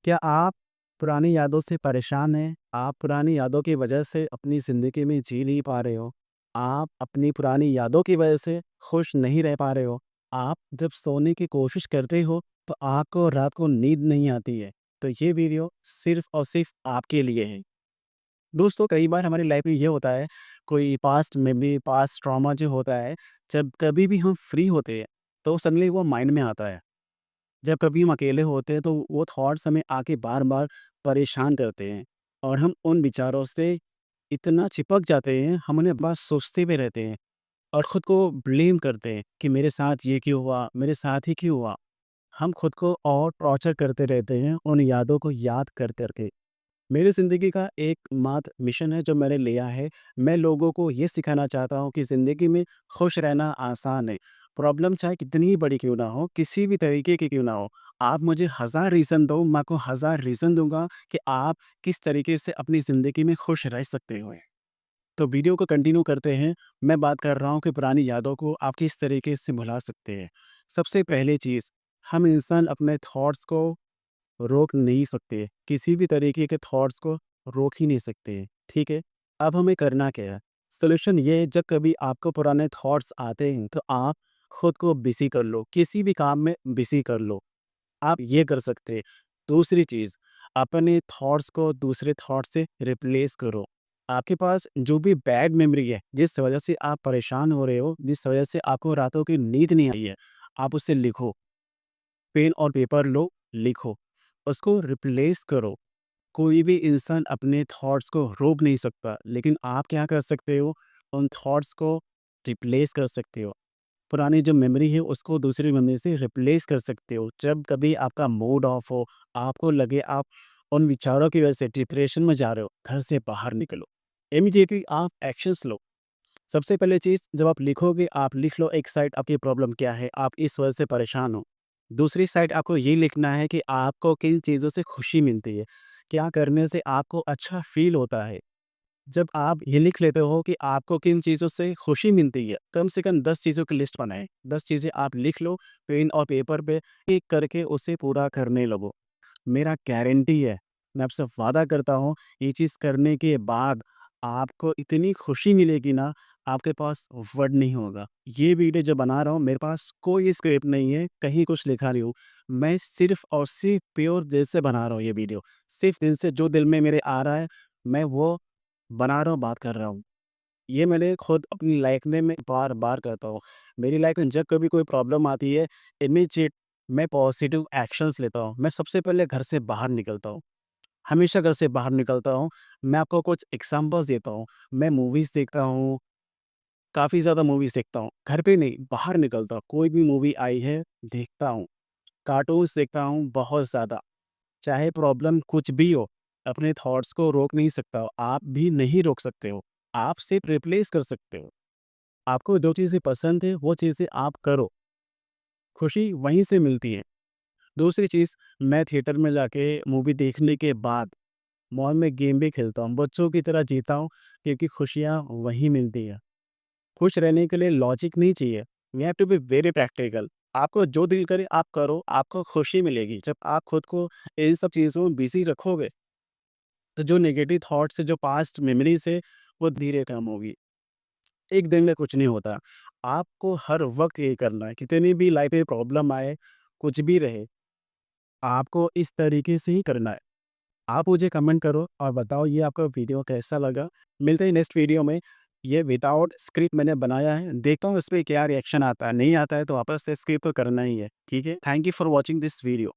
क्या आप पुरानी यादों से परेशान हैं? आप पुरानी यादों की वजह से अपनी ज़िंदगी में जी नहीं पा रहे हो? आप अपनी पुरानी यादों की वजह से खुश नहीं रह पा रहे हो? आप जब सोने की कोशिश करते हो, तो आपको रात को नींद नहीं आती है। तो ये वीडियो सिर्फ़ और सिर्फ़ आपके लिए है। दोस्तों, कई बार हमारी लाइफ़ में ये होता है, कोई पास्ट मेमोरी, पास्ट ट्रॉमा जो होता है, जब कभी भी हम फ्री होते हैं, तो सडनली वो माइंड में आता है। जब कभी हम अकेले होते हैं तो वो थॉट्स हमें आके बार-बार परेशान करते हैं और हम उन विचारों से इतना चिपक जाते हैं, हम उन्हें बस सोचते भी रहते हैं और खुद को ब्लेम करते हैं कि मेरे साथ ये क्यों हुआ? मेरे साथ ही क्यों हुआ? हम खुद को और टॉर्चर करते रहते हैं उन यादों को याद कर के। मेरी ज़िंदगी का एकमात्र मिशन है जो मैंने लिया है, मैं लोगों को ये सिखाना चाहता हूँ कि ज़िंदगी में खुश रहना आसान है। प्रॉब्लम चाहे कितनी ही बड़ी क्यों ना हो, किसी भी तरीके की क्यों ना हो, आप मुझे हज़ार रीज़न दो, मैं आपको हज़ार रीज़न दूँगा कि आप किस तरीके से अपनी ज़िंदगी में खुश रह सकते हो। तो वीडियो को कंटिन्यू करते हैं। मैं बात कर रहा हूँ कि पुरानी यादों को आप किस तरीके से भुला सकते हैं। सबसे पहली चीज़, हम इंसान अपने थॉट्स को रोक नहीं सकते। किसी भी तरीके के थॉट्स को रोक ही नहीं सकते, ठीक है? अब हमें करना क्या है? सॉल्यूशन ये है, जब कभी आपको पुराने थॉट्स आते हैं, तो आप खुद को बिज़ी कर लो, किसी भी काम में बिज़ी कर लो। आप ये कर सकते हैं। दूसरी चीज़, अपने थॉट्स को दूसरे थॉट से रिप्लेस करो। आपके पास जो भी बैड मेमोरी है, जिस वजह से आप परेशान हो रहे हो, जिस वजह से आपको रातों की नींद नहीं आई है, आप उसे लिखो। पेन और पेपर लो, लिखो। उसको रिप्लेस करो। कोई भी इंसान अपने थॉट्स को रोक नहीं सकता, लेकिन आप क्या कर सकते हो, उन थॉट्स को रिप्लेस कर सकते हो। पुरानी जो मेमोरी है उसको दूसरी मेमोरी से रिप्लेस कर सकते हो। जब कभी आपका मूड ऑफ हो, आपको लगे आप उन विचारों की वजह से डिप्रेशन में जा रहे हो, घर से बाहर निकलो। इमीडिएटली आप एक्शंस लो। सबसे पहले चीज़, जब आप लिखोगे, आप लिख लो एक साइड आपकी प्रॉब्लम क्या है, आप इस वजह से परेशान हो। दूसरी साइड आपको ये लिखना है कि आपको किन चीज़ों से खुशी मिलती है, क्या करने से आपको अच्छा फ़ील होता है। जब आप ये लिख लेते हो कि आपको किन चीज़ों से खुशी मिलती है, कम से कम 10 चीज़ों की लिस्ट बनाएँ। 10 चीज़ें आप लिख लो, पेन और पेपर पे एक करके उसे पूरा करने लगो। मेरा गारंटी है, मैं आपसे वादा करता हूँ, ये चीज़ करने के बाद आपको इतनी खुशी मिलेगी ना, आपके पास वर्ड नहीं होगा। ये वीडियो जो बना रहा हूँ, मेरे पास कोई स्क्रिप्ट नहीं है, कहीं कुछ लिखा नहीं हूँ। मैं सिर्फ़ और सिर्फ़ प्योर दिल से बना रहा हूँ ये वीडियो। सिर्फ़ दिल से जो दिल में मेरे आ रहा है, मैं वो बना रहा हूँ, बात कर रहा हूँ। ये मैंने खुद अपनी लाइफ में मैं बार-बार करता हूँ। मेरी लाइफ में जब कभी कोई प्रॉब्लम आती है, इमीडिएट मैं पॉजिटिव एक्शंस लेता हूँ। मैं सबसे पहले घर से बाहर निकलता हूँ। हमेशा घर से बाहर निकलता हूँ। मैं आपको कुछ एग्ज़ाम्पल्स देता हूँ। मैं मूवीज़ देखता हूँ, काफ़ी ज़्यादा मूवीज़ देखता हूँ। घर पे नहीं, बाहर निकलता हूँ। कोई भी मूवी आई है, देखता हूँ। कार्टून्स देखता हूँ बहुत ज़्यादा। चाहे प्रॉब्लम कुछ भी हो, अपने थॉट्स को रोक नहीं सकता हो। आप भी नहीं रोक सकते हो। आप सिर्फ़ रिप्लेस कर सकते हो। आपको जो चीज़ें पसंद है, वो चीज़ें आप करो, खुशी वहीं से मिलती है। दूसरी चीज़, मैं थिएटर में जाके मूवी देखने के बाद मॉल में गेम भी खेलता हूँ, बच्चों की तरह जीता हूँ, क्योंकि खुशियाँ वहीं मिलती हैं। खुश रहने के लिए लॉजिक नहीं चाहिए, we have to be very practical. आपको जो दिल करे आप करो, आपको खुशी मिलेगी। जब आप खुद को इन सब चीज़ों में बिज़ी रखोगे, तो जो नेगेटिव थॉट्स है, जो पास्ट मेमोरीज़ है, वो धीरे कम होगी। एक दिन में कुछ नहीं होता। आपको हर वक़्त यही करना है, कितनी भी लाइफ़ में प्रॉब्लम आए, कुछ भी रहे, आपको इस तरीके से ही करना है। आप मुझे कमेंट करो और बताओ ये आपका वीडियो कैसा लगा। मिलते हैं नेक्स्ट वीडियो में। ये विदाउट स्क्रिप्ट मैंने बनाया है, देखता हूँ इस पे क्या रिएक्शन आता है। नहीं आता है तो वापस से स्क्रिप्ट तो करना ही है, ठीक है? Thank you for watching this video.